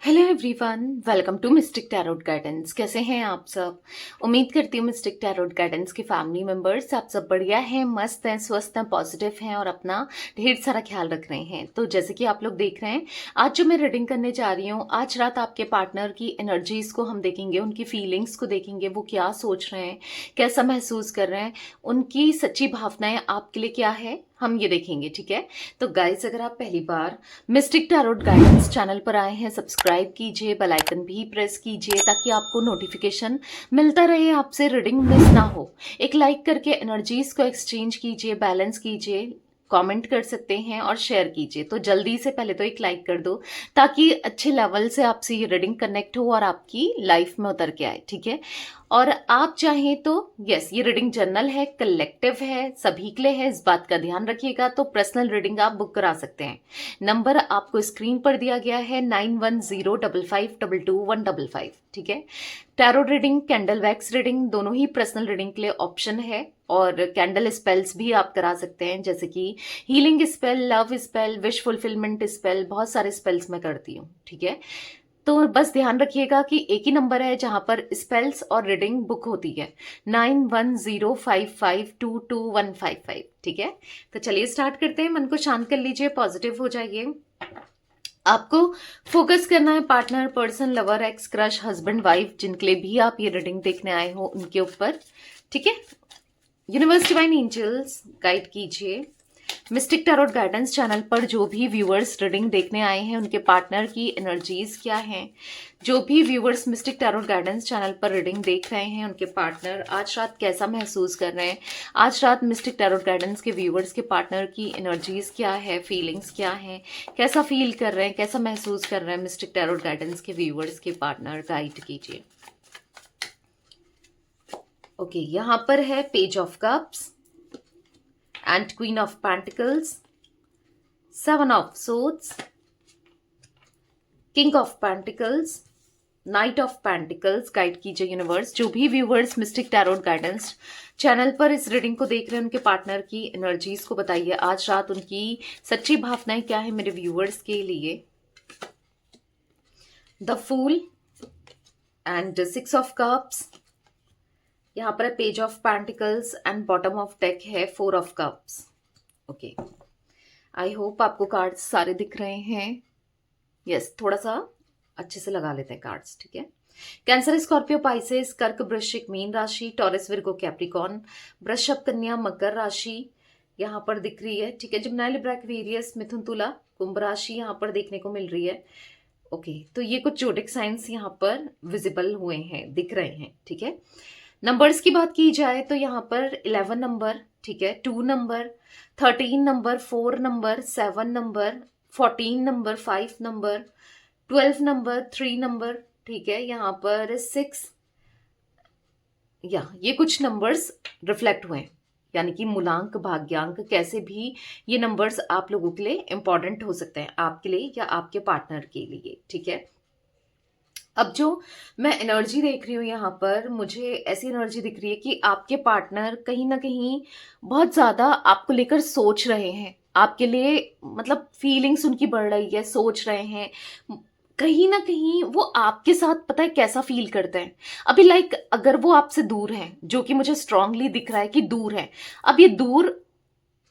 Hello everyone, welcome to mystic tarot guidance. कैसे हैं आप सब? उम्मीद करती हूँ मिस्टिक टैरोट गाइडेंस के फैमिली मेंबर्स आप सब बढ़िया हैं, मस्त हैं, स्वस्थ हैं, पॉजिटिव हैं और अपना ढेर सारा ख्याल रख रहे हैं। तो जैसे कि आप लोग देख रहे हैं, आज जो मैं रीडिंग करने जा रही हूँ, आज रात आपके पार्टनर की एनर्जीज को हम देखेंगे, उनकी फीलिंग्स को देखेंगे, वो क्या सोच रहे हैं, कैसा महसूस कर रहे हैं, उनकी सच्ची भावनाएं आपके लिए क्या है, हम ये देखेंगे। ठीक है? तो गाइस, अगर आप पहली बार मिस्टिक टैरोट गाइडेंस चैनल पर आए हैं, सब्सक्राइब कीजिए, बेल आइकन भी प्रेस कीजिए ताकि आपको नोटिफिकेशन मिलता रहे, आपसे रीडिंग मिस ना हो। एक लाइक करके एनर्जीज को एक्सचेंज कीजिए, बैलेंस कीजिए, कमेंट कर सकते हैं और शेयर कीजिए। तो जल्दी से पहले तो एक लाइक कर दो ताकि अच्छे लेवल से आपसे ये रीडिंग कनेक्ट हो और आपकी लाइफ में उतर के आए। ठीक है? और आप चाहें तो यस, ये रीडिंग जनरल है, कलेक्टिव है, सभी के लिए है, इस बात का ध्यान रखिएगा। तो पर्सनल रीडिंग आप बुक करा सकते हैं। नंबर आपको स्क्रीन पर दिया गया है 9105522155। ठीक है? Tarot reading, candle wax reading दोनों ही पर्सनल रीडिंग के लिए ऑप्शन है। और कैंडल स्पेल्स भी आप करा सकते हैं, जैसे कि healing spell, love spell, wish fulfilment spell, बहुत सारे स्पेल्स मैं करती हूँ। ठीक है? तो बस ध्यान रखिएगा कि एक ही नंबर है जहां पर स्पेल्स और रीडिंग बुक होती है, 9105522155। ठीक है? तो चलिए स्टार्ट करते हैं। मन को शांत कर लीजिए, पॉजिटिव हो जाइए। आपको फोकस करना है partner, person, lover, x, crush, husband, wife, जिनके लिए भी आप ये रीडिंग देखने आए हो उनके ऊपर। ठीक है? यूनिवर्स, डिवाइन एंजल्स गाइड कीजिए। मिस्टिक टैरोट गाइडेंस चैनल पर जो भी व्यूअर्स रीडिंग देखने आए हैं उनके पार्टनर की एनर्जीज क्या हैं। जो भी viewers mistake tarot guidance channel पर रीडिंग देख रहे हैं उनके पार्टनर आज रात कैसा महसूस कर रहे हैं। आज रात मिस्टिक टैरोट गाइडेंस के व्यूअर्स के पार्टनर की एनर्जीज क्या है, फीलिंग्स क्या है, कैसा फील कर रहे हैं, कैसा महसूस कर रहे हैं। मिस्टिक टैरोट गाइडेंस के व्यूअर्स के पार्टनर गाइड कीजिए। ओके, यहाँ पर है page of cups and Queen of Pentacles, Seven of Swords, King of Pentacles, Knight of Pentacles। Guide कीजिए यूनिवर्स। जो भी viewers mistake tarot guidance channel पर इस रीडिंग को देख रहे हैं उनके पार्टनर की एनर्जीज को बताइए। आज रात उनकी सच्ची भावनाएं क्या है मेरे व्यूवर्स के लिए। The fool and six of cups. यहाँ पर page of pentacles and bottom of deck है four of cups. Okay, I hope आपको कार्ड्स सारे दिख रहे हैं। यस, थोड़ा सा अच्छे से लगा लेते हैं कार्ड्स। ठीक है? कैंसर, स्कॉर्पियो, पाइसेस, कर्क, वृश्चिक, मीन राशि, टॉरस, विर्गो, कैप्रिकॉर्न, वृषभ, कन्या, मकर राशि यहाँ पर दिख रही है। ठीक है? जिम्नाई, लिब्रा, एक्वेरियस, मिथुन, तुला, कुंभ राशि यहाँ पर देखने को मिल रही है। ओके, तो ये कुछ जोडिक साइंस यहाँ पर विजिबल हुए हैं, दिख रहे हैं। ठीक है? नंबर्स की बात की जाए तो यहाँ पर 11 नंबर, ठीक है, 2 number, 13 number, 4 number, 7 number, 14 number, 5 number, 12 number, 3 number, ठीक है, यहाँ पर 6, या ये कुछ नंबर्स रिफ्लेक्ट हुए हैं। यानी कि मूलांक, भाग्यांक, कैसे भी ये नंबर्स आप लोगों के लिए इंपॉर्टेंट हो सकते हैं, आपके लिए या आपके पार्टनर के लिए। ठीक है? अब जो मैं एनर्जी देख रही हूँ यहाँ पर, मुझे ऐसी एनर्जी दिख रही है कि आपके पार्टनर कहीं ना कहीं बहुत ज्यादा आपको लेकर सोच रहे हैं, आपके लिए मतलब फीलिंग्स उनकी बढ़ रही है, सोच रहे हैं। कहीं ना कहीं वो आपके साथ पता है कैसा फील करते हैं अभी, लाइक अगर वो आपसे दूर है, जो कि मुझे स्ट्रांगली दिख रहा है कि दूर है। अब ये दूर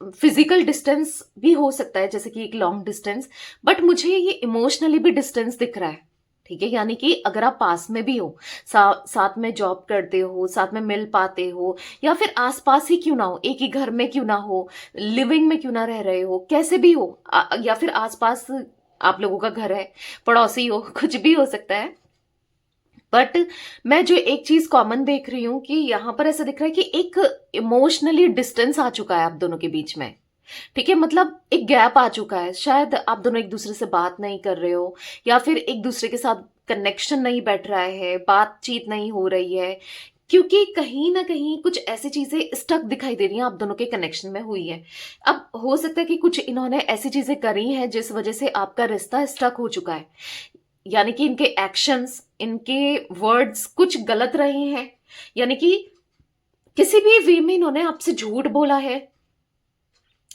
फिजिकल डिस्टेंस भी हो सकता है, जैसे कि एक लॉन्ग डिस्टेंस, बट मुझे ये इमोशनली भी डिस्टेंस दिख रहा है। ठीक है? यानी कि अगर आप पास में भी हो, साथ में जॉब करते हो, साथ में मिल पाते हो, या फिर आसपास ही क्यों ना हो, एक ही घर में क्यों ना हो, लिविंग में क्यों ना रह रहे हो, कैसे भी हो, या फिर आसपास आप लोगों का घर है, पड़ोसी हो, कुछ भी हो सकता है। बट मैं जो एक चीज कॉमन देख रही हूं कि यहां पर ऐसा दिख रहा है कि एक इमोशनली डिस्टेंस आ चुका है आप दोनों के बीच में। ठीक है? मतलब एक गैप आ चुका है, शायद आप दोनों एक दूसरे से बात नहीं कर रहे हो, या फिर एक दूसरे के साथ कनेक्शन नहीं बैठ रहा है, बातचीत नहीं हो रही है, क्योंकि कहीं ना कहीं कुछ ऐसी चीजें स्टक दिखाई दे रही हैं आप दोनों के कनेक्शन में हुई है। अब हो सकता है कि कुछ इन्होंने ऐसी चीजें करी हैं जिस वजह से आपका रिश्ता स्टक हो चुका है। यानी कि इनके एक्शंस, इनके वर्ड्स कुछ गलत रहे हैं, यानी कि किसी भी वे में इन्होंने आपसे झूठ बोला है,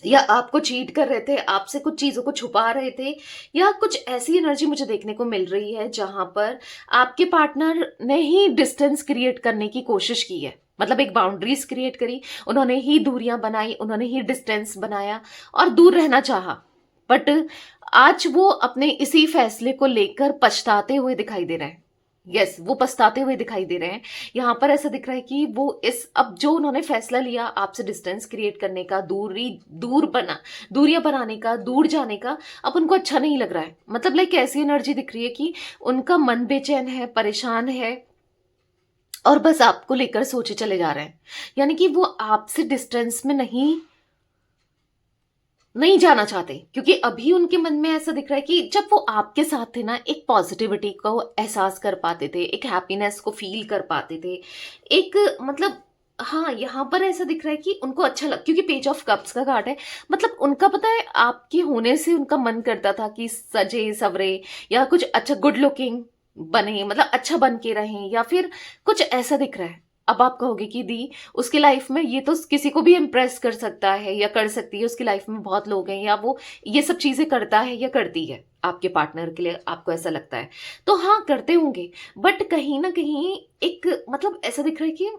या आपको चीट कर रहे थे, आपसे कुछ चीज़ों को छुपा रहे थे, या कुछ ऐसी एनर्जी मुझे देखने को मिल रही है जहाँ पर आपके पार्टनर ने ही डिस्टेंस क्रिएट करने की कोशिश की है। मतलब एक बाउंड्रीज क्रिएट करी, उन्होंने ही दूरियां बनाई, उन्होंने ही डिस्टेंस बनाया और दूर रहना चाहा। बट आज वो अपने इसी फैसले को लेकर पछताते हुए दिखाई दे रहे हैं। यस, वो पछताते हुए दिखाई दे रहे हैं। यहाँ पर ऐसा दिख रहा है कि वो इस अब जो उन्होंने फैसला लिया आपसे डिस्टेंस क्रिएट करने का, दूरियां बनाने का, दूर जाने का, अब उनको अच्छा नहीं लग रहा है। मतलब लाइक ऐसी एनर्जी दिख रही है कि उनका मन बेचैन है, परेशान है और बस आपको लेकर सोचे चले जा रहे हैं। यानी कि वो आपसे डिस्टेंस में नहीं जाना चाहते, क्योंकि अभी उनके मन में ऐसा दिख रहा है कि जब वो आपके साथ थे ना, एक पॉजिटिविटी को एहसास कर पाते थे, एक हैप्पीनेस को फील कर पाते थे, एक मतलब हाँ, यहाँ पर ऐसा दिख रहा है कि उनको अच्छा लग, क्योंकि पेज ऑफ कप्स का कार्ड है। मतलब उनका पता है आपके होने से उनका मन करता था कि सजे सवरे या कुछ अच्छा गुड लुकिंग बने, मतलब अच्छा बन के रहें, या फिर कुछ ऐसा दिख रहा है। अब आप कहोगे कि दी उसकी लाइफ में ये तो किसी को भी इम्प्रेस कर सकता है या कर सकती है, उसकी लाइफ में बहुत लोग हैं, या वो ये सब चीजें करता है या करती है आपके पार्टनर के लिए, आपको ऐसा लगता है तो हाँ करते होंगे। बट कहीं ना कहीं एक मतलब ऐसा दिख रहा है कि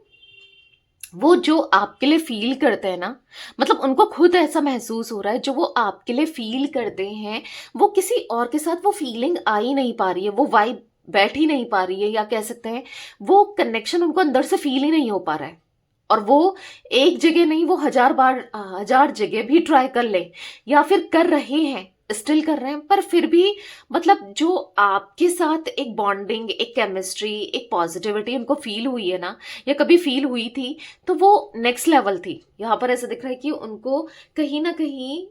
वो जो आपके लिए फील करते हैं ना, मतलब उनको खुद ऐसा महसूस हो रहा है, जो वो आपके लिए फील करते हैं वो किसी और के साथ वो फीलिंग आ ही नहीं पा रही है, वो वाइब बैठ ही नहीं पा रही है, या कह सकते हैं वो कनेक्शन उनको अंदर से फील ही नहीं हो पा रहा है। और वो एक जगह नहीं, वो हजार जगह भी ट्राई कर ले या फिर कर रहे हैं, स्टिल कर रहे हैं, पर फिर भी मतलब जो आपके साथ एक बॉन्डिंग, एक केमिस्ट्री, एक पॉजिटिविटी उनको फील हुई है ना, या कभी फील हुई थी, तो वो नेक्स्ट लेवल थी। यहाँ पर ऐसा दिख रहा है कि उनको कहीं ना कहीं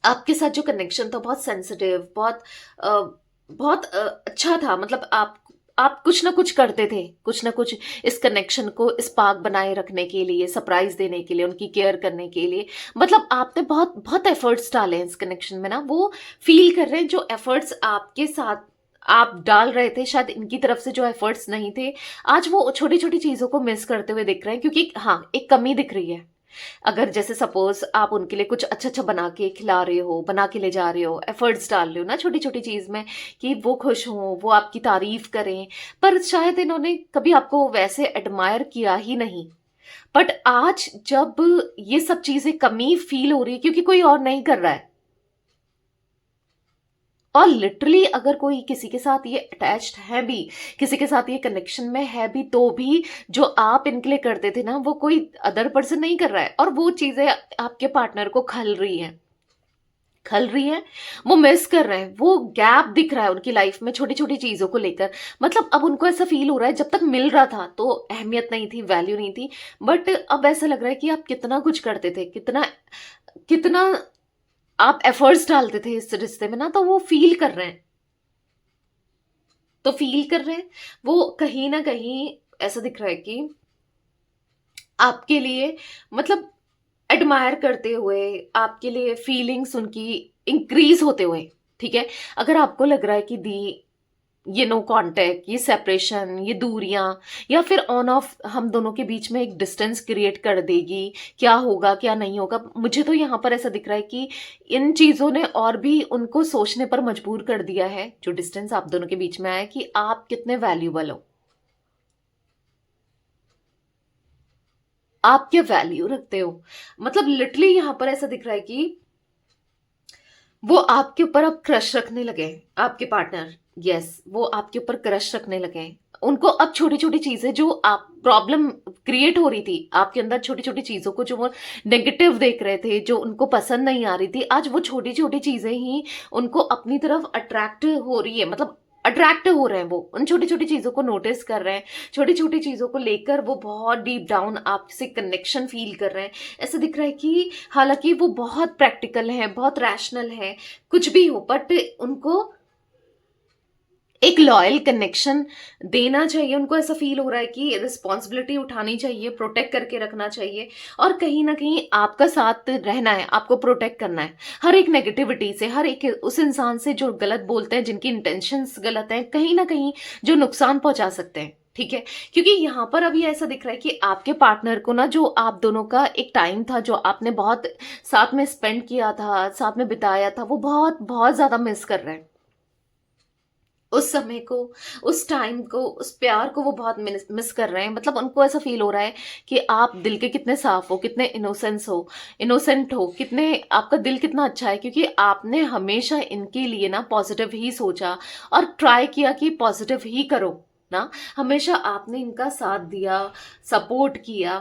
आपके साथ जो कनेक्शन था बहुत सेंसिटिव, बहुत अच्छा था। मतलब आप कुछ ना कुछ करते थे, कुछ ना कुछ इस कनेक्शन को स्पार्क बनाए रखने के लिए, सरप्राइज देने के लिए, उनकी केयर करने के लिए। मतलब आपने बहुत बहुत एफर्ट्स डाले हैं इस कनेक्शन में ना, वो फील कर रहे हैं जो एफर्ट्स आपके साथ आप डाल रहे थे, शायद इनकी तरफ से जो एफर्ट्स नहीं थे, आज वो छोटी छोटी चीजों को मिस करते हुए दिख रहे हैं। क्योंकि हाँ, एक कमी दिख रही है। अगर जैसे सपोज आप उनके लिए कुछ अच्छा अच्छा बना के खिला रहे हो, बना के ले जा रहे हो, एफर्ट्स डाल रहे हो ना छोटी छोटी चीज में, कि वो खुश हों, वो आपकी तारीफ करें, पर शायद इन्होंने कभी आपको वैसे एडमायर किया ही नहीं। बट आज जब ये सब चीजें कमी फील हो रही है, क्योंकि कोई और नहीं कर रहा है, और लिटरली अगर कोई किसी के साथ ये अटैच्ड है भी, किसी के साथ ये कनेक्शन में है भी, तो भी जो आप इनके लिए करते थे ना, वो कोई अदर पर्सन नहीं कर रहा है, और वो चीजें आपके पार्टनर को खल रही है, वो मिस कर रहे हैं, वो गैप दिख रहा है उनकी लाइफ में छोटी छोटी चीजों को लेकर। मतलब अब उनको ऐसा फील हो रहा है, जब तक मिल रहा था तो अहमियत नहीं थी, वैल्यू नहीं थी, बट अब ऐसा लग रहा है कि आप कितना कुछ करते थे, कितना कितना आप एफर्ट्स डालते थे इस रिश्ते में ना, तो वो फील कर रहे हैं, वो कहीं ना कहीं ऐसा दिख रहा है कि आपके लिए मतलब एडमायर करते हुए, आपके लिए फीलिंग्स उनकी इंक्रीज होते हुए। ठीक है, अगर आपको लग रहा है कि दी ये नो कांटेक्ट, ये सेपरेशन, ये दूरियां, या फिर ऑन ऑफ हम दोनों के बीच में एक डिस्टेंस क्रिएट कर देगी, क्या होगा क्या नहीं होगा, मुझे तो यहाँ पर ऐसा दिख रहा है कि इन चीजों ने और भी उनको सोचने पर मजबूर कर दिया है, जो डिस्टेंस आप दोनों के बीच में आया, कि आप कितने वैल्यूबल हो, आप क्या वैल्यू रखते हो। मतलब लिटरली यहाँ पर ऐसा दिख रहा है कि वो आपके ऊपर अब क्रश रखने लगे हैं, आपके पार्टनर। यस, वो आपके ऊपर क्रश रखने लगे हैं। उनको अब छोटी छोटी चीजें जो आप प्रॉब्लम क्रिएट हो रही थी आपके अंदर, छोटी छोटी चीजों को जो वो नेगेटिव देख रहे थे, जो उनको पसंद नहीं आ रही थी, आज वो छोटी छोटी चीजें ही उनको अपनी तरफ अट्रैक्ट हो रही है। मतलब अट्रैक्ट हो रहे हैं, वो उन छोटी छोटी चीजों को नोटिस कर रहे हैं, छोटी छोटी चीजों को लेकर वो बहुत डीप डाउन आपसे कनेक्शन फील कर रहे हैं। ऐसा दिख रहा है कि हालांकि वो बहुत प्रैक्टिकल है, बहुत रैशनल है, कुछ भी हो, बट उनको एक लॉयल कनेक्शन देना चाहिए। उनको ऐसा फील हो रहा है कि रिस्पॉन्सिबिलिटी उठानी चाहिए, प्रोटेक्ट करके रखना चाहिए, और कहीं ना कहीं आपका साथ रहना है, आपको प्रोटेक्ट करना है हर एक नेगेटिविटी से, हर एक उस इंसान से जो गलत बोलते हैं, जिनकी इंटेंशंस गलत हैं, कहीं ना कहीं जो नुकसान पहुंचा सकते हैं। ठीक है, क्योंकि यहाँ पर अभी ऐसा दिख रहा है कि आपके पार्टनर को ना, जो आप दोनों का एक टाइम था, जो आपने बहुत साथ में स्पेंड किया था, साथ में बिताया था, वो बहुत बहुत ज्यादा मिस कर रहे हैं। उस समय को, उस टाइम को, उस प्यार को वो बहुत मिस कर रहे हैं। मतलब उनको ऐसा फील हो रहा है कि आप दिल के कितने साफ हो, कितने इनोसेंट हो, कितने, आपका दिल कितना अच्छा है, क्योंकि आपने हमेशा इनके लिए ना पॉजिटिव ही सोचा और ट्राई किया कि पॉजिटिव ही करो ना। हमेशा आपने इनका साथ दिया, सपोर्ट किया।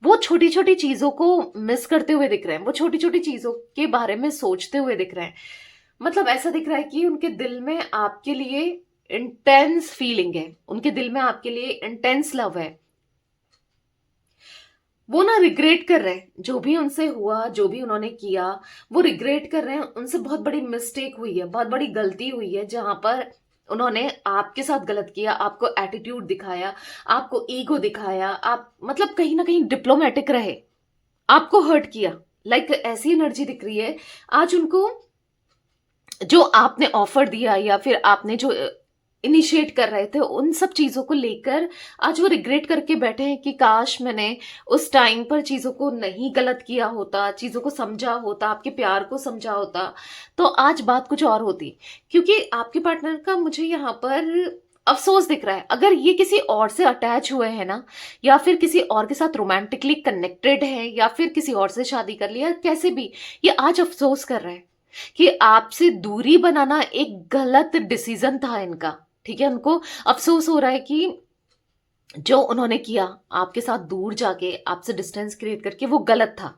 वो छोटी छोटी चीजों को मिस करते हुए दिख रहे हैं, वो छोटी छोटी चीजों के बारे में सोचते हुए दिख रहे हैं। मतलब ऐसा दिख रहा है कि उनके दिल में आपके लिए इंटेंस फीलिंग है, उनके दिल में आपके लिए इंटेंस लव है। वो ना रिग्रेट कर रहे हैं जो भी उनसे हुआ, जो भी उन्होंने किया, वो रिग्रेट कर रहे हैं। उनसे बहुत बड़ी मिस्टेक हुई है, बहुत बड़ी गलती हुई है, जहां पर उन्होंने आपके साथ गलत किया, आपको एटीट्यूड दिखाया, आपको ईगो दिखाया, आप मतलब कहीं ना कहीं डिप्लोमेटिक रहे, आपको हर्ट किया। लाइक ऐसी एनर्जी दिख रही है आज उनको, जो आपने ऑफर दिया या फिर आपने जो इनिशिएट कर रहे थे, उन सब चीजों को लेकर आज वो रिग्रेट करके बैठे हैं कि काश मैंने उस टाइम पर चीजों को नहीं गलत किया होता, चीजों को समझा होता, आपके प्यार को समझा होता, तो आज बात कुछ और होती। क्योंकि आपके पार्टनर का मुझे यहाँ पर अफसोस दिख रहा है। अगर ये किसी और से अटैच हुए हैं ना, या फिर किसी और के साथ रोमांटिकली कनेक्टेड है, या फिर किसी और से शादी कर लिया, कैसे भी, ये आज अफसोस कर रहे हैं कि आपसे दूरी बनाना एक गलत डिसीजन था इनका। ठीक है, उनको अफसोस हो रहा है कि जो उन्होंने किया, आपके साथ दूर जाके आपसे डिस्टेंस क्रिएट करके, वो गलत था।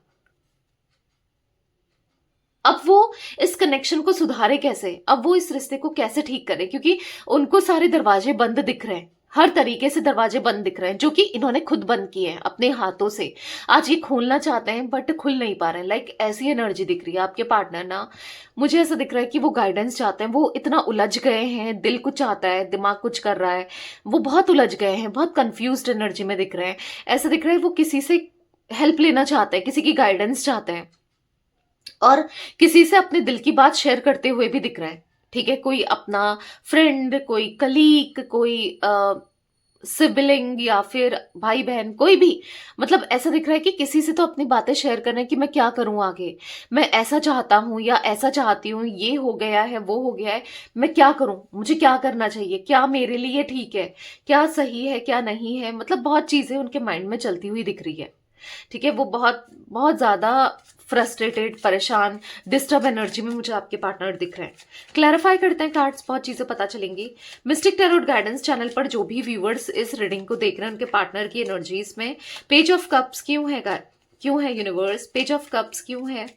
अब वो इस कनेक्शन को सुधारे कैसे, अब वो इस रिश्ते को कैसे ठीक करे, क्योंकि उनको सारे दरवाजे बंद दिख रहे हैं, हर तरीके से दरवाजे बंद दिख रहे हैं, जो कि इन्होंने खुद बंद किए हैं अपने हाथों से। आज ये खोलना चाहते हैं बट खुल नहीं पा रहे हैं। लाइक ऐसी एनर्जी दिख रही है आपके पार्टनर ना, मुझे ऐसा दिख रहा है कि वो गाइडेंस चाहते हैं, वो इतना उलझ गए हैं, दिल कुछ चाहता है, दिमाग कुछ कर रहा है, वो बहुत उलझ गए हैं, बहुत कंफ्यूज्ड एनर्जी में दिख रहे हैं। ऐसा दिख रहा है वो किसी से हेल्प लेना चाहते हैं, किसी की गाइडेंस चाहते हैं, और किसी से अपने दिल की बात शेयर करते हुए भी दिख रहा है। ठीक है, कोई अपना फ्रेंड, कोई कलीग, कोई सिबलिंग, या फिर भाई बहन, कोई भी। मतलब ऐसा दिख रहा है कि किसी से तो अपनी बातें शेयर कर रहे हैं कि मैं क्या करूं आगे, मैं ऐसा चाहता हूं या ऐसा चाहती हूँ, ये हो गया है, वो हो गया है, मैं क्या करूं, मुझे क्या करना चाहिए, क्या मेरे लिए ठीक है, क्या सही है, क्या नहीं है। मतलब बहुत चीजें उनके माइंड में चलती हुई दिख रही है। ठीक है, वो बहुत बहुत ज्यादा फ्रस्ट्रेटेड, परेशान, डिस्टर्ब एनर्जी में मुझे आपके पार्टनर दिख रहे हैं। क्लैरिफाई करते हैं कार्ड्स, बहुत चीजें पता चलेंगी। मिस्टिक टैरोट गाइडेंस चैनल पर जो भी व्यूअर्स इस रीडिंग को देख रहे हैं, उनके पार्टनर की एनर्जीज में पेज ऑफ कप्स क्यों है, क्यों है यूनिवर्स, पेज ऑफ कप्स क्यों है,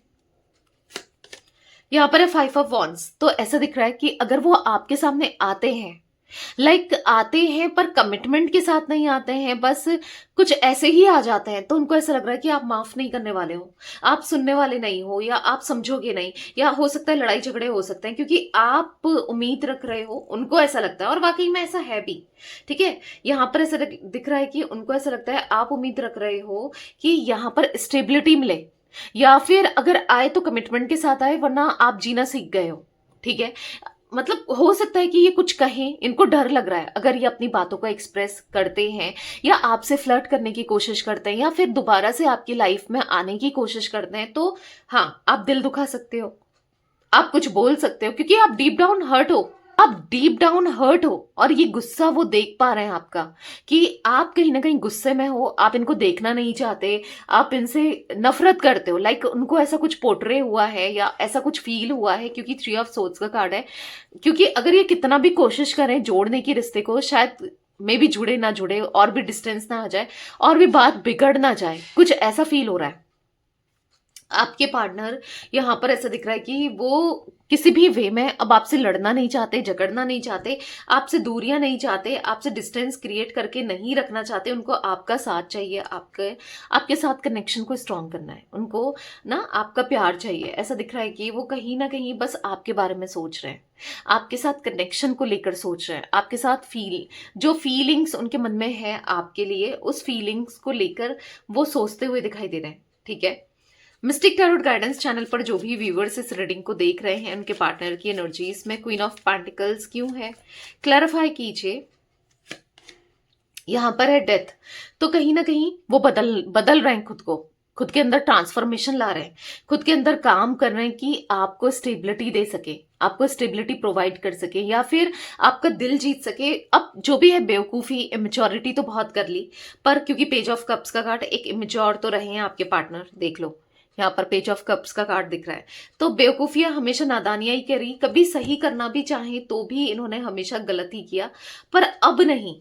यहाँ पर है 5 ऑफ वॉन्ड्स। तो ऐसा दिख रहा है कि अगर वो आपके सामने आते हैं, आते हैं पर कमिटमेंट के साथ नहीं आते हैं, बस कुछ ऐसे ही आ जाते हैं, तो उनको ऐसा लग रहा है कि आप माफ नहीं करने वाले हो, आप सुनने वाले नहीं हो, या आप समझोगे नहीं, या हो सकता है लड़ाई झगड़े हो सकते हैं, क्योंकि आप उम्मीद रख रहे हो, उनको ऐसा लगता है, और वाकई में ऐसा है भी। ठीक है, यहाँ पर ऐसा दिख रहा है कि उनको ऐसा लगता है, आप उम्मीद रख रहे हो कि यहाँ पर स्टेबिलिटी मिले, या फिर अगर आए तो कमिटमेंट के साथ आए, वरना आप जीना सीख गए हो। ठीक है, मतलब हो सकता है कि ये कुछ कहें, इनको डर लग रहा है अगर ये अपनी बातों को एक्सप्रेस करते हैं, या आपसे फ्लर्ट करने की कोशिश करते हैं, या फिर दोबारा से आपकी लाइफ में आने की कोशिश करते हैं, तो हाँ, आप दिल दुखा सकते हो, आप कुछ बोल सकते हो, क्योंकि आप डीप डाउन हर्ट हो, आप डीप डाउन हर्ट हो, और ये गुस्सा वो देख पा रहे हैं आपका, कि आप कहीं ना कहीं गुस्से में हो, आप इनको देखना नहीं चाहते, आप इनसे नफरत करते हो। लाइक उनको ऐसा कुछ पोर्ट्रे हुआ है, या ऐसा कुछ फील हुआ है, क्योंकि 3 ऑफ सोर्ड्स का कार्ड है, क्योंकि अगर ये कितना भी कोशिश करें जोड़ने की रिश्ते को, शायद मे भी जुड़े ना जुड़े, और भी डिस्टेंस ना आ जाए, और भी बात बिगड़ ना जाए, कुछ ऐसा फील हो रहा है। आपके पार्टनर यहाँ पर ऐसा दिख रहा है कि वो किसी भी वे में अब आपसे लड़ना नहीं चाहते, झगड़ना नहीं चाहते, आपसे दूरियां नहीं चाहते, आपसे डिस्टेंस क्रिएट करके नहीं रखना चाहते। उनको आपका साथ चाहिए, आपके साथ कनेक्शन को स्ट्रॉन्ग करना है, उनको ना आपका प्यार चाहिए। ऐसा दिख रहा है कि वो कहीं ना कहीं बस आपके बारे में सोच रहे हैं, आपके साथ कनेक्शन को लेकर सोच रहे हैं, आपके साथ जो फीलिंग्स उनके मन में है आपके लिए, उस फीलिंग्स को लेकर वो सोचते हुए दिखाई दे रहे हैं। ठीक है, मिस्टिक टैरोट गाइडेंस चैनल पर जो भी व्यूअर्स इस रीडिंग को देख रहे हैं उनके पार्टनर की एनर्जीज में क्वीन ऑफ पेंटिकल्स क्यों है, क्लैरिफाई कीजिए। यहां पर है डेथ, तो कहीं ना कहीं वो बदल रहे हैं खुद को, खुद के अंदर ट्रांसफॉर्मेशन ला रहे हैं, खुद के अंदर काम कर रहे हैं कि आपको स्टेबिलिटी दे सके, आपको स्टेबिलिटी प्रोवाइड कर सके, या फिर आपका दिल जीत सके। अब जो भी है, बेवकूफ़ी इमेच्योरिटी तो बहुत कर ली, पर क्योंकि पेज ऑफ कप्स का कार्ड, एक इमेच्योर तो रहे हैं आपके पार्टनर। देख लो यहाँ पर पेज ऑफ कप्स का कार्ड दिख रहा है, तो बेवकूफियां हमेशा नादानियां ही करी, कभी सही करना भी चाहे तो भी इन्होंने हमेशा गलत ही किया। पर अब नहीं,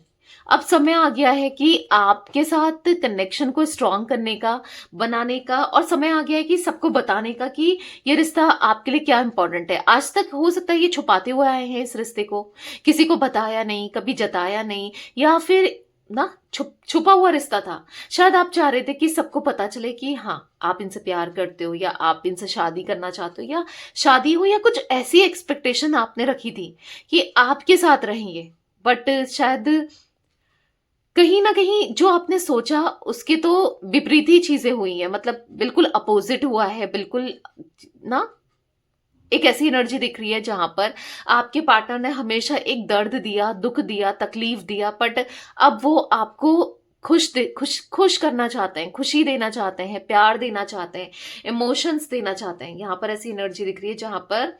अब समय आ गया है कि आपके साथ कनेक्शन को स्ट्रांग करने का, बनाने का, और समय आ गया है कि सबको बताने का कि ये रिश्ता आपके लिए क्या इंपॉर्टेंट है। आज तक हो सकता है ये छुपाते हुए आए हैं इस रिश्ते को, किसी को बताया नहीं, कभी जताया नहीं, या फिर ना छुपा हुआ रिश्ता था। शायद आप चाह रहे थे कि सबको पता चले कि हाँ आप इनसे प्यार करते हो, या आप इनसे शादी करना चाहते हो, या शादी हो, या कुछ ऐसी एक्सपेक्टेशन आपने रखी थी कि आपके साथ रहेंगे। बट शायद कहीं ना कहीं जो आपने सोचा उसके तो विपरीत ही चीजें हुई हैं, मतलब बिल्कुल अपोजिट हुआ है, बिल्कुल ना। एक ऐसी एनर्जी दिख रही है जहां पर आपके पार्टनर ने हमेशा एक दर्द दिया, दुख दिया, तकलीफ दिया, बट अब वो आपको खुश करना चाहते हैं, खुशी देना चाहते हैं, प्यार देना चाहते हैं, इमोशंस देना चाहते हैं। यहां पर ऐसी एनर्जी दिख रही है जहां पर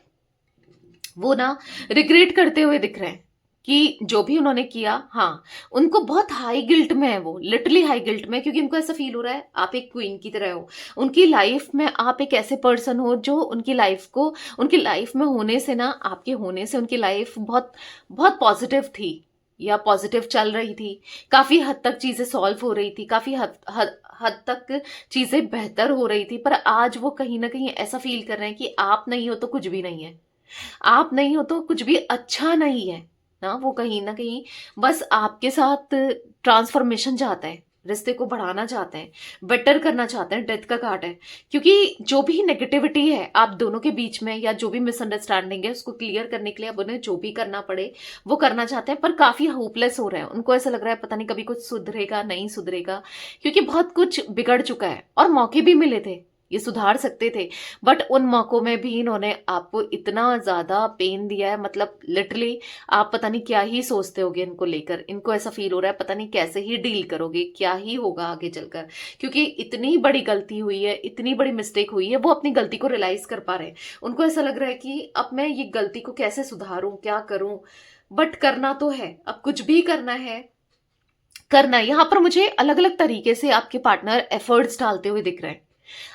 वो ना रिग्रेट करते हुए दिख रहे हैं कि जो भी उन्होंने किया, हाँ उनको बहुत हाई गिल्ट में है, वो लिटरली हाई गिल्ट में, क्योंकि उनको ऐसा फील हो रहा है आप एक क्वीन की तरह हो उनकी लाइफ में, आप एक ऐसे पर्सन हो जो उनकी लाइफ को, उनकी लाइफ में होने से ना, आपके होने से उनकी लाइफ बहुत बहुत पॉजिटिव थी, या पॉजिटिव चल रही थी, काफी हद तक चीजें सॉल्व हो रही थी, काफी हद तक चीजें बेहतर हो रही थी। पर आज वो कहीं ना कहीं ऐसा फील कर रहे हैं कि आप नहीं हो तो कुछ भी नहीं है, आप नहीं हो तो कुछ भी अच्छा नहीं है ना। वो कहीं ना कहीं बस आपके साथ ट्रांसफॉर्मेशन चाहते हैं, रिश्ते को बढ़ाना चाहते हैं, बेटर करना चाहते हैं। डेथ का कार्ड है, क्योंकि जो भी नेगेटिविटी है आप दोनों के बीच में, या जो भी मिसअंडरस्टैंडिंग है उसको क्लियर करने के लिए अब उन्हें जो भी करना पड़े वो करना चाहते हैं। पर काफी होपलेस हो रहे हैं, उनको ऐसा लग रहा है पता नहीं कभी कुछ सुधरेगा नहीं सुधरेगा, क्योंकि बहुत कुछ बिगड़ चुका है और मौके भी मिले थे, ये सुधार सकते थे। बट उन मौकों में भी इन्होंने आपको इतना ज्यादा पेन दिया है, मतलब लिटरली आप पता नहीं क्या ही सोचते होगे इनको लेकर, इनको ऐसा फील हो रहा है पता नहीं कैसे ही डील करोगे, क्या ही होगा आगे चलकर, क्योंकि इतनी बड़ी गलती हुई है, इतनी बड़ी मिस्टेक हुई है। वो अपनी गलती को रियलाइज कर पा रहे हैं, उनको ऐसा लग रहा है कि अब मैं ये गलती को कैसे सुधारूं, क्या करूं। बट करना तो है, अब कुछ भी करना है, करना है। यहां पर मुझे अलग अलग तरीके से आपके पार्टनर एफर्ट्स डालते हुए दिख रहे हैं।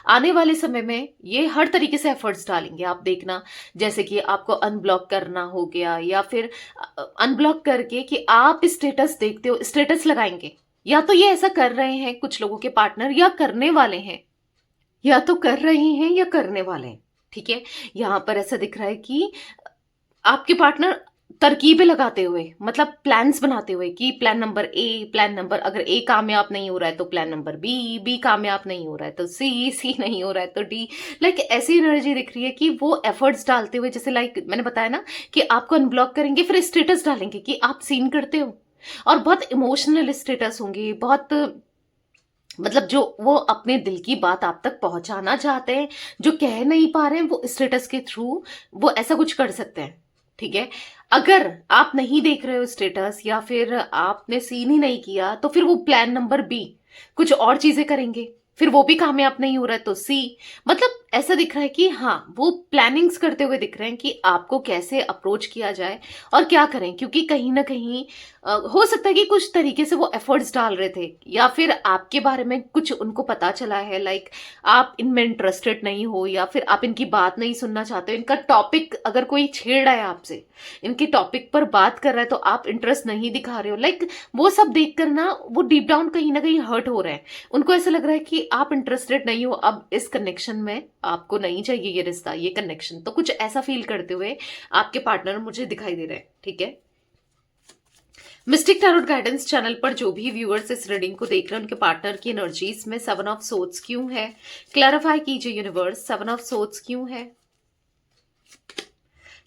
आने वाले समय में ये हर तरीके से एफर्ट्स डालेंगे, आप देखना। जैसे कि आपको अनब्लॉक करना हो गया, या फिर अनब्लॉक करके कि आप स्टेटस देखते हो, स्टेटस लगाएंगे। या तो ये ऐसा कर रहे हैं कुछ लोगों के पार्टनर, या करने वाले हैं, या तो कर रहे हैं या करने वाले हैं। ठीक है, यहां पर ऐसा दिख रहा है कि आपके पार्टनर तरकीबें लगाते हुए, मतलब प्लान्स बनाते हुए कि plan number A, plan number, अगर ए कामयाब नहीं हो रहा है तो प्लान नंबर बी, बी कामयाब नहीं हो रहा है तो सी, सी नहीं हो रहा है तो डी। लाइक ऐसी एनर्जी दिख रही है कि वो एफर्ट्स डालते हुए, जैसे लाइक मैंने बताया ना कि आपको अनब्लॉक करेंगे, फिर स्टेटस डालेंगे कि आप सीन करते हो, और बहुत इमोशनल स्टेटस होंगे, बहुत मतलब जो वो अपने दिल की बात आप तक पहुंचाना चाहते हैं, जो कह नहीं पा रहे हैं, वो स्टेटस के थ्रू वो ऐसा कुछ कर सकते हैं। ठीक है, अगर आप नहीं देख रहे हो स्टेटस, या फिर आपने सीन ही नहीं किया, तो फिर वो प्लान नंबर बी कुछ और चीजें करेंगे, फिर वो भी कामयाब नहीं हो रहा है तो सी। मतलब ऐसा दिख रहा है कि हाँ वो प्लानिंग्स करते हुए दिख रहे हैं कि आपको कैसे अप्रोच किया जाए और क्या करें, क्योंकि कहीं ना कहीं हो सकता है कि कुछ तरीके से वो एफर्ट्स डाल रहे थे, या फिर आपके बारे में कुछ उनको पता चला है, लाइक आप इनमें इंटरेस्टेड नहीं हो, या फिर आप इनकी बात नहीं सुनना चाहते हो, इनका टॉपिक अगर कोई छेड़ रहा है आपसे, इनके टॉपिक पर बात कर रहा है तो आप इंटरेस्ट नहीं दिखा रहे हो। लाइक वो सब देखकर ना वो डीप डाउन कहीं ना कहीं हर्ट हो रहे हैं, उनको ऐसा लग रहा है कि आप इंटरेस्टेड नहीं हो अब इस कनेक्शन में, आपको नहीं चाहिए ये रिश्ता, ये कनेक्शन। तो कुछ ऐसा फील करते हुए आपके पार्टनर मुझे दिखाई दे रहे हैं। ठीक है, मिस्टिक टैरोट गाइडेंस चैनल पर जो भी व्यूअर्स इस रीडिंग को देख रहे हैं उनके पार्टनर की एनर्जीज में 7 ऑफ सोर्ड्स क्यों है, क्लैरिफाई कीजिए यूनिवर्स, 7 ऑफ सोर्ड्स क्यों है।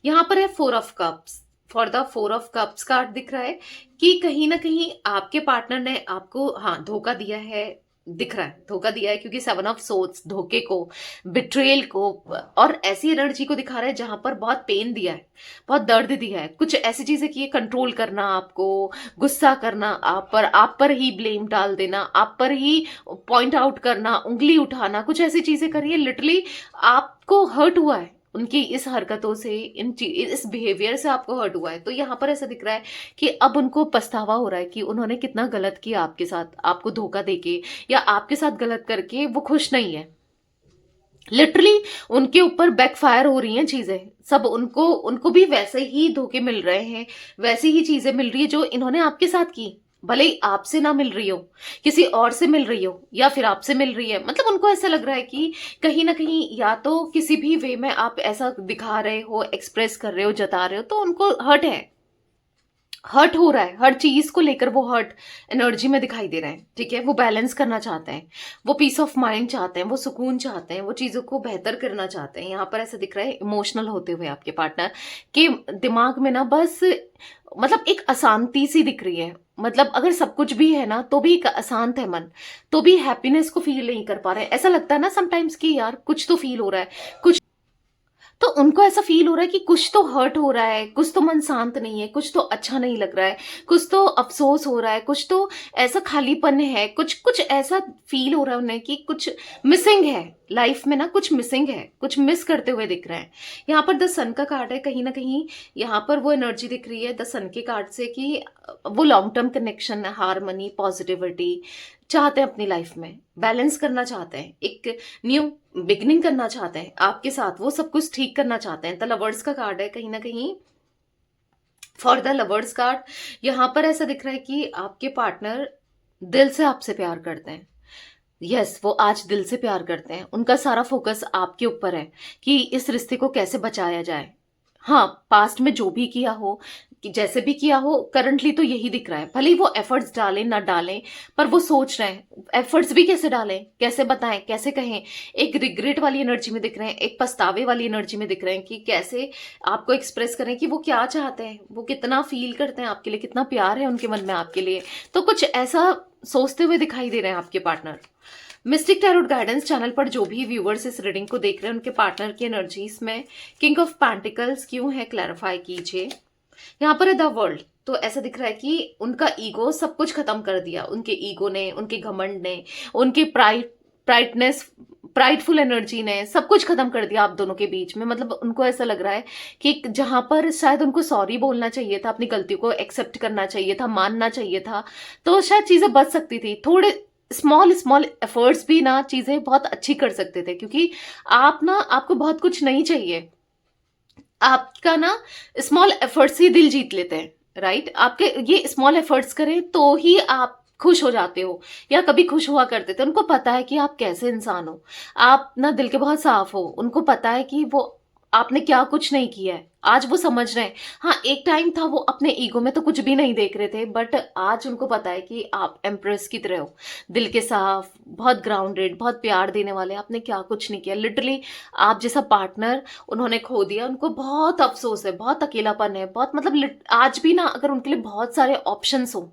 यहां पर है 4 of cups. For the 4 of cups card दिख रहा है कि कहीं ना कहीं आपके पार्टनर ने आपको हाँ धोखा दिया है, दिख रहा है, धोखा दिया है, क्योंकि 7 ऑफ सोर्ड्स धोखे को, बिट्रेयल को और ऐसी एनर्जी को दिखा रहा है जहां पर बहुत पेन दिया है, बहुत दर्द दिया है, कुछ ऐसी चीजें की है, कंट्रोल करना आपको, गुस्सा करना आप पर ही ब्लेम डाल देना, आप पर ही पॉइंट आउट करना, उंगली उठाना, कुछ ऐसी चीजें करिए, लिटरली आपको हर्ट हुआ है उनकी इस हरकतों से, इस बिहेवियर से आपको हर्ट हुआ है। तो यहाँ पर ऐसा दिख रहा है कि अब उनको पछतावा हो रहा है कि उन्होंने कितना गलत किया आपके साथ, आपको धोखा देके या आपके साथ गलत करके वो खुश नहीं है। लिटरली उनके ऊपर बैकफायर हो रही हैं चीजें, सब उनको उनको भी वैसे ही धोखे मिल रहे हैं, वैसी ही चीजें मिल रही है जो इन्होंने आपके साथ की, भले ही आपसे ना मिल रही हो, किसी और से मिल रही हो या फिर आपसे मिल रही है। मतलब उनको ऐसा लग रहा है कि कहीं ना कहीं या तो किसी भी वे में आप ऐसा दिखा रहे हो, एक्सप्रेस कर रहे हो, जता रहे हो, तो उनको हर्ट है, हर्ट हो रहा है, हर चीज को लेकर वो हर्ट एनर्जी में दिखाई दे रहे हैं। ठीक है, वो बैलेंस करना चाहते हैं, वो पीस ऑफ माइंड चाहते हैं, वो सुकून चाहते हैं, वो चीजों को बेहतर करना चाहते हैं। यहाँ पर ऐसा दिख रहा है इमोशनल होते हुए आपके पार्टनर के दिमाग में ना बस मतलब एक अशांति सी दिख रही है। मतलब अगर सब कुछ भी है ना तो भी एक अशांत है मन, तो भी हैप्पीनेस को फील नहीं कर पा रहे हैं। ऐसा लगता है ना समटाइम्स कि यार कुछ तो फील हो रहा है, कुछ तो उनको ऐसा फील हो रहा है कि कुछ तो हर्ट हो रहा है, कुछ तो मन शांत नहीं है, कुछ तो अच्छा नहीं लग रहा है, कुछ तो अफसोस हो रहा है, कुछ तो ऐसा खालीपन है, कुछ कुछ ऐसा फील हो रहा है उन्हें कि कुछ मिसिंग है लाइफ में ना, कुछ मिसिंग है, कुछ मिस करते हुए दिख रहे हैं। यहाँ पर द सन का कार्ड है, कहीं ना कहीं यहाँ पर वो एनर्जी दिख रही है द सन के कार्ड से कि वो long term connection, harmony, positivity चाहते हैं अपनी लाइफ में, बैलेंस करना चाहते हैं, एक न्यू बिगनिंग करना चाहते हैं आपके साथ, वो सब कुछ ठीक करना चाहते हैं। द लवर्स का कार्ड है, कहीं ना कहीं फॉर द लवर्स कार्ड यहां पर ऐसा दिख रहा है कि आपके पार्टनर दिल से आपसे प्यार करते हैं। यस, वो आज दिल से प्यार करते हैं, उनका सारा फोकस आपके ऊपर है कि इस रिश्ते को कैसे बचाया जाए। हाँ, पास्ट में जो भी किया हो, कि जैसे भी किया हो, करंटली तो यही दिख रहा है। भले ही वो एफर्ट्स डालें ना डालें, पर वो सोच रहे हैं एफर्ट्स भी कैसे डालें, कैसे बताएं, कैसे कहें। एक रिग्रेट वाली एनर्जी में दिख रहे हैं, एक पछतावे वाली एनर्जी में दिख रहे हैं कि कैसे आपको एक्सप्रेस करें कि वो क्या चाहते हैं, वो कितना फील करते हैं आपके लिए, कितना प्यार है उनके मन में आपके लिए। तो कुछ ऐसा सोचते हुए दिखाई दे रहे हैं आपके partner. Mistake tarot guidance channel पर जो भी व्यूअर्स इस रीडिंग को देख रहे हैं उनके पार्टनर की एनर्जीज में किंग ऑफ पेंटिकल्स क्यों है, क्लैरिफाई कीजिए। यहाँ पर है द वर्ल्ड, तो ऐसा दिख रहा है कि उनका ईगो सब कुछ खत्म कर दिया, उनके ईगो ने, उनके घमंड ने, उनके प्राइडनेस, प्राइडफुल एनर्जी ने सब कुछ खत्म कर दिया आप दोनों के बीच में। मतलब उनको ऐसा लग रहा है कि जहां पर शायद उनको सॉरी बोलना चाहिए था, अपनी गलती को एक्सेप्ट करना चाहिए था, मानना चाहिए था, तो शायद चीजें बच सकती थी। थोड़े स्मॉल स्मॉल एफर्ट्स भी ना चीजें बहुत अच्छी कर सकते थे, क्योंकि आप ना, आपको बहुत कुछ नहीं चाहिए, आपका ना स्मॉल एफर्ट्स ही दिल जीत लेते हैं। राइट, आपके ये स्मॉल एफर्ट्स करें तो ही आप खुश हो जाते हो, या कभी खुश हुआ करते थे। उनको पता है कि आप कैसे इंसान हो, आप ना दिल के बहुत साफ हो, उनको पता है कि वो आपने क्या कुछ नहीं किया है, आज वो समझ रहे हैं। हाँ, एक टाइम था वो अपने ईगो में तो कुछ भी नहीं देख रहे थे, बट आज उनको पता है कि आप एम्प्रेस की तरह हो, दिल के साफ, बहुत ग्राउंडेड, बहुत प्यार देने वाले, आपने क्या कुछ नहीं किया। लिटरली आप जैसा पार्टनर उन्होंने खो दिया, उनको बहुत अफसोस है, बहुत अकेलापन है, बहुत मतलब आज भी ना अगर उनके लिए बहुत सारे ऑप्शंस हो,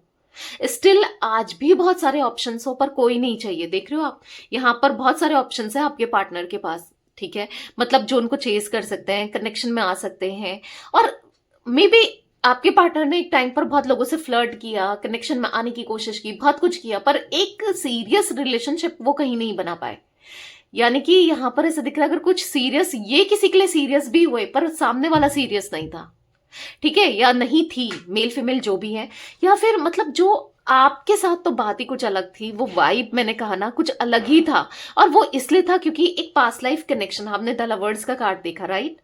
स्टिल आज भी बहुत सारे ऑप्शंस हो, पर कोई नहीं चाहिए। देख रहे हो आप, यहाँ पर बहुत सारे ऑप्शंस है आपके पार्टनर के पास। ठीक है, मतलब जो उनको चेज कर सकते हैं, कनेक्शन में आ सकते हैं। और मे बी आपके पार्टनर ने एक टाइम पर बहुत लोगों से फ्लर्ट किया, कनेक्शन में आने की कोशिश की, बहुत कुछ किया, पर एक सीरियस रिलेशनशिप वो कहीं नहीं बना पाए। यानी कि यहाँ पर ऐसा दिख रहा है अगर कुछ सीरियस, ये किसी के लिए सीरियस भी हुए पर सामने वाला सीरियस नहीं था, ठीक है, या नहीं थी, मेल फीमेल जो भी है, या फिर मतलब जो आपके साथ तो बात ही कुछ अलग थी, वो वाइब मैंने कहा ना कुछ अलग ही था। और वो इसलिए था क्योंकि एक पास्ट लाइफ कनेक्शन, हमने द लवर्स का कार्ड देखा, राइट,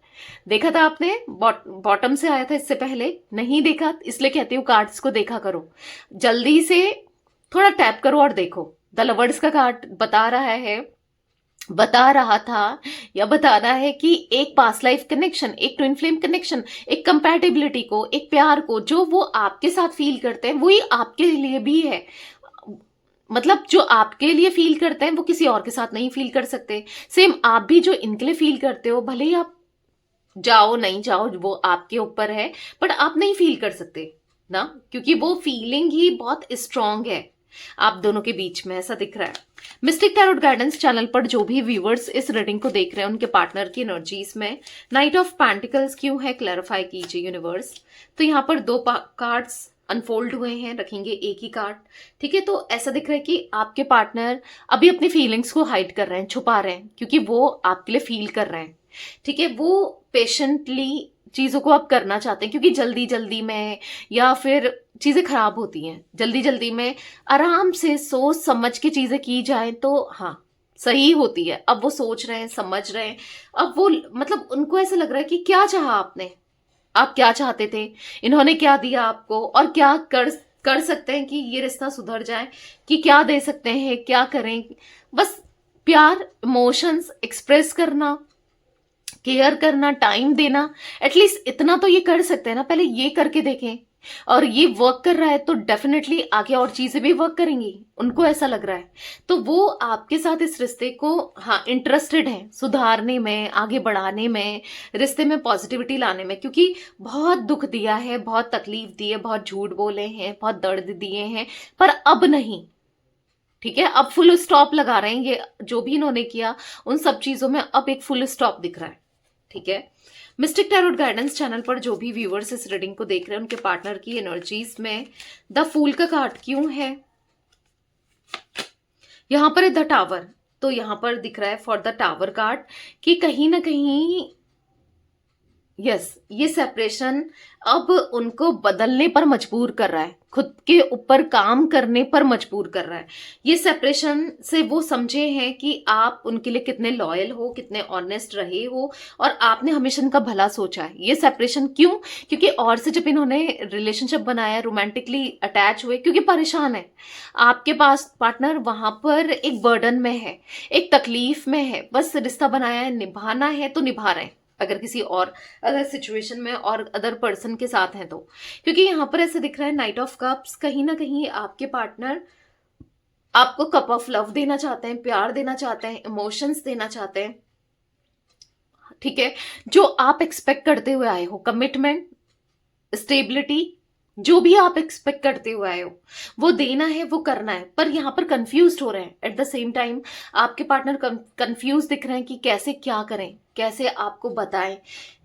देखा था आपने, बॉटम से आया था, इससे पहले नहीं देखा, इसलिए कहती हूँ कार्ड्स को देखा करो, जल्दी से थोड़ा टैप करो और देखो। द लवर्स का कार्ड बता रहा था या बताना है कि एक पास्ट लाइफ कनेक्शन, एक ट्विन फ्लेम कनेक्शन, एक कंपैटिबिलिटी को, एक प्यार को जो वो आपके साथ फील करते हैं वही आपके लिए भी है। मतलब जो आपके लिए फील करते हैं वो किसी और के साथ नहीं फील कर सकते। सेम आप भी जो इनके लिए फील करते हो, भले ही आप जाओ नहीं जाओ वो आपके ऊपर है, बट आप नहीं फील कर सकते ना, क्योंकि वो फीलिंग ही बहुत स्ट्रांग है। आप दोनों के बीच में, ऐसा दिख रहा है। मिस्टिक टैरोट गाइडेंस चैनल पर जो भी व्यूअर्स इस रीडिंग को देख रहे हैं उनके पार्टनर की एनर्जीज में नाइट ऑफ पेंटिकल्स क्यों है, क्लैरिफाई कीजिए यूनिवर्स। तो यहाँ पर दो कार्ड्स अनफोल्ड हुए हैं, रखेंगे एक ही कार्ड। ठीक है, तो ऐसा दिख रहा है कि आपके पार्टनर अभी अपनी फीलिंग्स को हाइड कर रहे हैं, छुपा रहे हैं, क्योंकि वो आपके लिए फील कर रहे हैं। ठीक है, वो पेशेंटली चीजों को आप करना चाहते हैं, क्योंकि जल्दी जल्दी में या फिर चीजें खराब होती हैं। जल्दी जल्दी में आराम से सोच समझ के चीजें की जाए तो हाँ सही होती है। अब वो सोच रहे हैं, समझ रहे हैं, अब वो मतलब उनको ऐसा लग रहा है कि क्या चाहा आपने, आप क्या चाहते थे, इन्होंने क्या दिया आपको, और क्या कर सकते हैं कि ये रिश्ता सुधर जाए, कि क्या दे सकते हैं, क्या करें। बस प्यार, इमोशंस एक्सप्रेस करना, केयर करना, टाइम देना, एटलीस्ट इतना तो ये कर सकते हैं ना। पहले ये करके देखें, और ये वर्क कर रहा है तो डेफिनेटली आगे और चीजें भी वर्क करेंगी, उनको ऐसा लग रहा है। तो वो आपके साथ इस रिश्ते को हाँ इंटरेस्टेड हैं सुधारने में, आगे बढ़ाने में, रिश्ते में पॉजिटिविटी लाने में, क्योंकि बहुत दुख दिया है, बहुत तकलीफ दी है, बहुत झूठ बोले हैं, बहुत दर्द दिए हैं, पर अब नहीं। ठीक है, अब फुल स्टॉप लगा रहे हैं। ये जो भी इन्होंने किया उन सब चीजों में अब एक फुल स्टॉप दिख रहा है। ठीक है, मिस्टिक टैरोट गाइडेंस चैनल पर जो भी व्यूअर्स इस रीडिंग को देख रहे हैं उनके पार्टनर की एनर्जीज में द फूल का कार्ड क्यों है। यहां पर है द टावर, तो यहां पर दिख रहा है फॉर द टावर कार्ड कि कहीं ना कहीं यस ये सेपरेशन अब उनको बदलने पर मजबूर कर रहा है, खुद के ऊपर काम करने पर मजबूर कर रहा है। ये सेपरेशन से वो समझे हैं कि आप उनके लिए कितने लॉयल हो, कितने ऑनेस्ट रहे हो, और आपने हमेशा उनका भला सोचा है। ये सेपरेशन क्यों, क्योंकि और से जब इन्होंने रिलेशनशिप बनाया, रोमांटिकली अटैच हुए, क्योंकि परेशान है। आपके पास पार्टनर वहां पर एक बर्डन में है, एक तकलीफ में है, बस रिश्ता बनाया है, निभाना है तो निभा रहे हैं। अगर किसी और अदर सिचुएशन में और अदर पर्सन के साथ हैं तो, क्योंकि यहां पर ऐसे दिख रहा है नाइट ऑफ कप्स, कहीं ना कहीं आपके पार्टनर आपको कप ऑफ लव देना चाहते हैं, प्यार देना चाहते हैं, इमोशंस देना चाहते हैं। ठीक है, जो आप एक्सपेक्ट करते हुए आए हो, कमिटमेंट, स्टेबिलिटी, जो भी आप एक्सपेक्ट करते हुए आए हो वो देना है, वो करना है, पर यहां पर कंफ्यूज हो रहे हैं। एट द सेम टाइम आपके पार्टनर कंफ्यूज दिख रहे हैं कि कैसे क्या करें, कैसे आपको बताएं,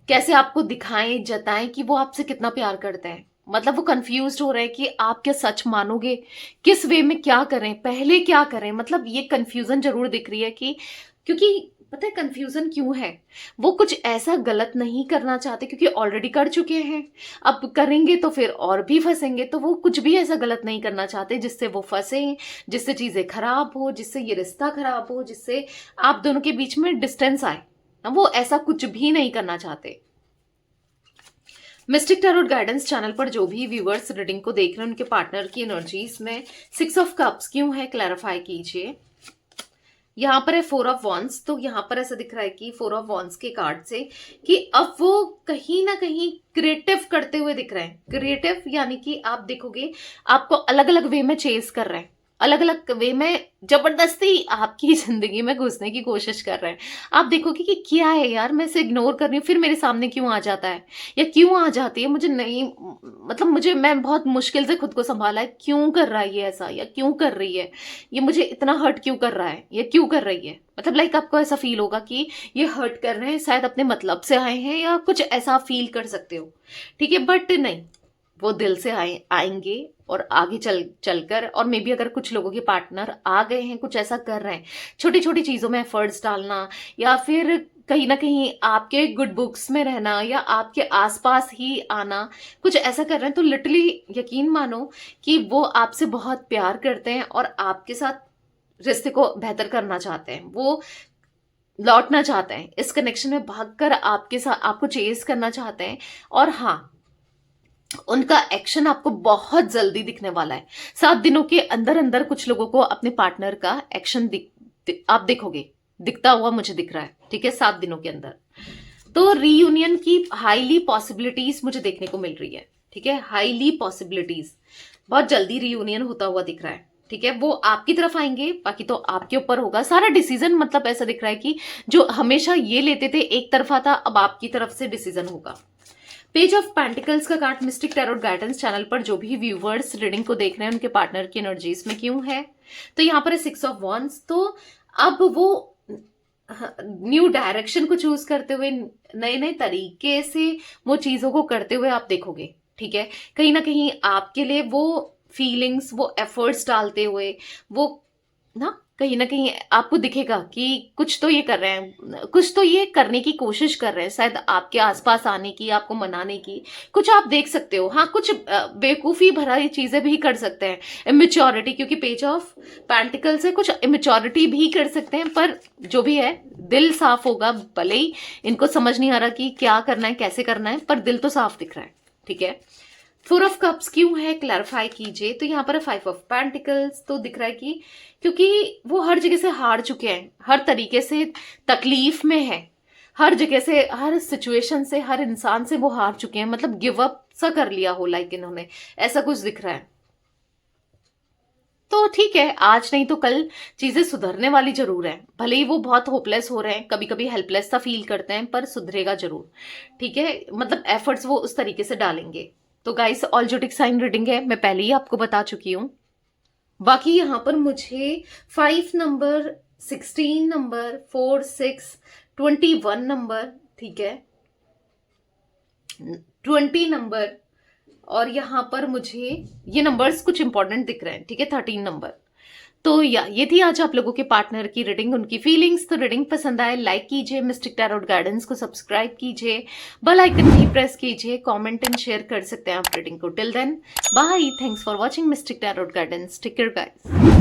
कैसे आपको दिखाएं, जताएं कि वो आपसे कितना प्यार करते हैं। मतलब वो कंफ्यूज हो रहे हैं कि आप क्या सच मानोगे, किस वे में क्या करें, पहले क्या करें। मतलब ये कंफ्यूजन जरूर दिख रही है कि, क्योंकि पता है कंफ्यूजन क्यों है, वो कुछ ऐसा गलत नहीं करना चाहते, क्योंकि ऑलरेडी कर चुके हैं, अब करेंगे तो फिर और भी फंसेंगे। तो वो कुछ भी ऐसा गलत नहीं करना चाहते जिससे वो फंसे, जिससे चीजें खराब हो, जिससे ये रिश्ता खराब हो, जिससे आप दोनों के बीच में डिस्टेंस आए। वो ऐसा कुछ भी नहीं करना चाहते। मिस्टिक टैरोट गाइडेंस चैनल पर जो भी व्यूअर्स रीडिंग को देख रहे हैं उनके पार्टनर की एनर्जीज में 6 ऑफ कप्स क्यों है, क्लैरिफाई कीजिए। यहाँ पर है 4 ऑफ वॉन्ड्स, तो यहाँ पर ऐसा दिख रहा है कि 4 ऑफ वॉन्ड्स के कार्ड से कि अब वो कहीं ना कहीं क्रिएटिव करते हुए दिख रहे हैं। क्रिएटिव यानी कि आप देखोगे आपको अलग अलग वे में चेस कर रहे हैं, अलग अलग वे में जबरदस्ती आपकी जिंदगी में घुसने की कोशिश कर रहे हैं। आप देखोगे कि क्या है यार, मैं इसे इग्नोर कर रही हूँ, फिर मेरे सामने क्यों आ जाता है या क्यों आ जाती है, मुझे नहीं, मतलब मुझे, मैं बहुत मुश्किल से खुद को संभाला है, क्यों कर रहा है ये ऐसा, या क्यों कर रही है ये, मुझे इतना हर्ट क्यों कर रहा है, ये क्यों कर रही है। मतलब लाइक आपको ऐसा फील होगा कि ये हर्ट कर रहे हैं, शायद अपने मतलब से आए हैं, या कुछ ऐसा फील कर सकते हो। ठीक है, बट नहीं, वो दिल से आएंगे और आगे चलकर, और मे बी अगर कुछ लोगों के पार्टनर आ गए हैं, कुछ ऐसा कर रहे हैं, छोटी छोटी चीजों में एफर्ट्स डालना, या फिर कहीं ना कहीं आपके गुड बुक्स में रहना, या आपके आसपास ही आना, कुछ ऐसा कर रहे हैं, तो लिटरली यकीन मानो कि वो आपसे बहुत प्यार करते हैं और आपके साथ रिश्ते को बेहतर करना चाहते हैं। वो लौटना चाहते हैं, इस कनेक्शन में भागकर आपके साथ आपको चेस करना चाहते हैं। और हाँ, उनका एक्शन आपको बहुत जल्दी दिखने वाला है। 7 दिनों के अंदर अंदर कुछ लोगों को अपने पार्टनर का एक्शन आप देखोगे, दिखता हुआ मुझे दिख रहा है। ठीक है, 7 दिनों के अंदर तो रीयूनियन की हाईली पॉसिबिलिटीज मुझे देखने को मिल रही है। ठीक है, हाईली पॉसिबिलिटीज, बहुत जल्दी रीयूनियन होता हुआ दिख रहा है। ठीक है, वो आपकी तरफ आएंगे, बाकी तो आपके ऊपर होगा सारा डिसीजन। मतलब ऐसा दिख रहा है कि जो हमेशा ये लेते थे एक तरफा था, अब आपकी तरफ से डिसीजन होगा। पेज ऑफ पेंटिकल्स का card mistake tarot guidance channel पर जो भी व्यूवर्स रीडिंग को देख रहे हैं उनके पार्टनर की एनर्जीज में क्यों है, तो यहाँ पर है 6 ऑफ वॉन्ड्स। तो अब वो न्यू डायरेक्शन को चूज करते हुए, नए नए तरीके से वो चीजों को करते हुए आप देखोगे, ठीक है। कहीं ना कहीं आपके लिए वो फीलिंग्स, वो एफर्ट्स डालते हुए, वो कहीं ना कहीं आपको दिखेगा कि कुछ तो ये कर रहे हैं, कुछ तो ये करने की कोशिश कर रहे हैं, शायद आपके आसपास आने की, आपको मनाने की, कुछ आप देख सकते हो। हाँ, कुछ बेवकूफी भरा ये चीजें भी कर सकते हैं, इमेच्योरिटी, क्योंकि पेज ऑफ पेंटिकल से कुछ इमेच्योरिटी भी कर सकते हैं, पर जो भी है दिल साफ होगा। भले ही इनको समझ नहीं आ रहा कि क्या करना है, कैसे करना है, पर दिल तो साफ दिख रहा है, ठीक है। 4 ऑफ कप्स क्यों है, क्लैरिफाई कीजिए। तो यहाँ पर है 5 ऑफ पेंटिकल्स। तो दिख रहा है कि क्योंकि वो हर जगह से हार चुके हैं, हर तरीके से तकलीफ में है, हर जगह से, हर सिचुएशन से, हर इंसान से वो हार चुके हैं, मतलब गिव अप सा कर लिया हो, लाइक इन्होंने, ऐसा कुछ दिख रहा है। तो ठीक है, आज नहीं तो कल चीजें सुधरने वाली जरूर है। भले ही वो बहुत होपलेस हो रहे हैं, कभी कभी हेल्पलेस सा फील करते हैं, पर सुधरेगा जरूर, ठीक है। मतलब एफर्ट्स वो उस तरीके से डालेंगे। तो guys, all zodiac sign reading है, मैं पहले ही आपको बता चुकी हूं। बाकी यहां पर मुझे 5 नंबर, 16 नंबर, 4, 6, 21 नंबर, ठीक है, 20 नंबर, और यहां पर मुझे ये नंबर्स कुछ इंपॉर्टेंट दिख रहे हैं, ठीक है, 13 नंबर। तो ये थी आज आप लोगों के पार्टनर की रीडिंग, उनकी फीलिंग्स। तो रीडिंग पसंद आए लाइक कीजिए, मिस्टिक टैरोट गाइडेंस को सब्सक्राइब कीजिए, बेल आइकन भी प्रेस कीजिए, कमेंट एंड शेयर कर सकते हैं आप रीडिंग को। Till then bye, thanks for watching mystic tarot guidance, take care guys.